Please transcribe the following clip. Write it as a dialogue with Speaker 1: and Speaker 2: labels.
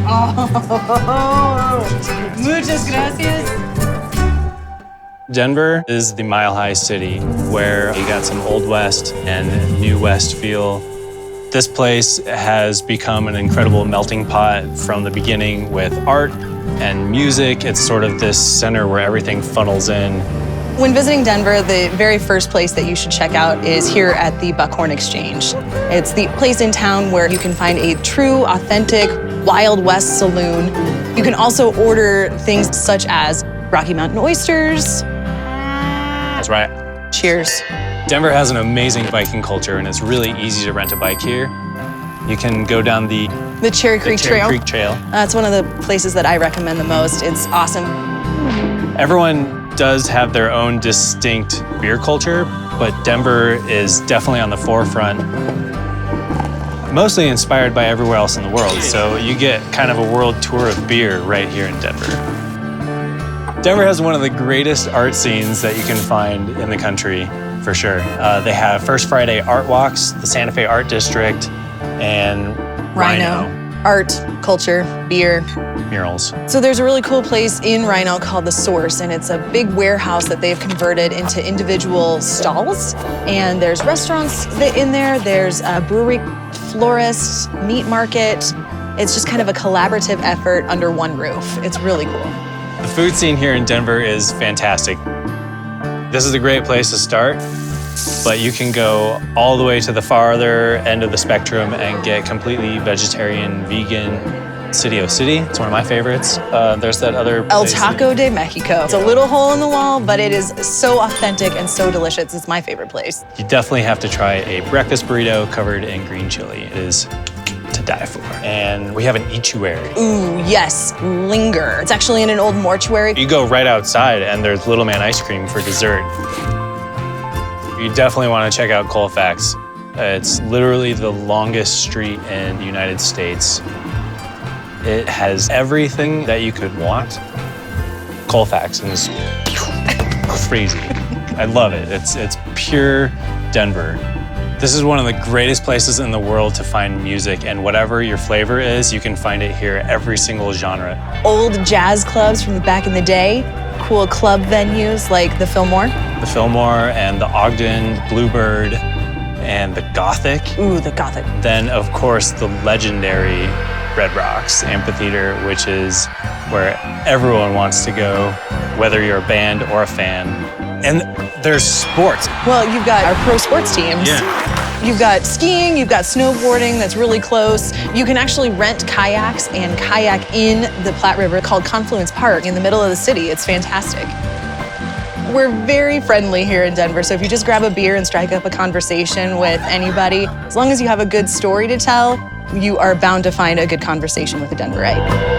Speaker 1: Oh, muchas gracias.
Speaker 2: Denver is the mile-high city where you got some Old West and New West feel. This place has become an incredible melting pot from the beginning with art and music. It's sort of this center where everything funnels in.
Speaker 1: When visiting Denver, the very first place that you should check out is here at the Buckhorn Exchange. It's the place in town where you can find a true, authentic Wild West saloon. You can also order things such as Rocky Mountain oysters.
Speaker 2: That's right.
Speaker 1: Cheers.
Speaker 2: Denver has an amazing biking culture, and it's really easy to rent a bike here. You can go down the
Speaker 1: Cherry Creek Trail.
Speaker 2: Creek Trail.
Speaker 1: It's one of the places that I recommend the most. It's awesome.
Speaker 2: Everyone does have their own distinct beer culture, but Denver is definitely on the forefront, mostly inspired by everywhere else in the world. So you get kind of a world tour of beer right here in Denver. Denver has one of the greatest art scenes that you can find in the country, for sure. They have First Friday Art Walks, the Santa Fe Art District, and Rhino.
Speaker 1: Art, culture, beer.
Speaker 2: Murals.
Speaker 1: So there's a really cool place in Rhino called The Source, and it's a big warehouse that they've converted into individual stalls. And there's restaurants in there, there's a brewery, florist, meat market. It's just kind of a collaborative effort under one roof. It's really cool.
Speaker 2: The food scene here in Denver is fantastic. This is a great place to start, but you can go all the way to the farther end of the spectrum and get completely vegetarian, vegan. Sitio City, it's one of my favorites. There's that other
Speaker 1: El
Speaker 2: place.
Speaker 1: Taco de Mexico. It's a little hole in the wall, but it is so authentic and so delicious. It's my favorite place.
Speaker 2: You definitely have to try a breakfast burrito covered in green chili. It is to die for. And we have an eatuary.
Speaker 1: Ooh, yes, Linger. It's actually in an old mortuary.
Speaker 2: You go right outside and there's Little Man ice cream for dessert. You definitely want to check out Colfax. It's literally the longest street in the United States. It has everything that you could want. Colfax is crazy. I love it. It's pure Denver. This is one of the greatest places in the world to find music, and whatever your flavor is, you can find it here, every single genre.
Speaker 1: Old jazz clubs from back in the day, cool club venues like the Fillmore.
Speaker 2: The Fillmore and the Ogden, Bluebird, and the Gothic.
Speaker 1: Ooh, the Gothic.
Speaker 2: Then, of course, the legendary Red Rocks Amphitheater, which is where everyone wants to go, whether you're a band or a fan. And there's sports.
Speaker 1: Well, you've got our pro sports teams.
Speaker 2: Yeah.
Speaker 1: You've got skiing, you've got snowboarding that's really close. You can actually rent kayaks and kayak in the Platte River called Confluence Park in the middle of the city. It's fantastic. We're very friendly here in Denver, so if you just grab a beer and strike up a conversation with anybody, as long as you have a good story to tell, you are bound to find a good conversation with a Denverite.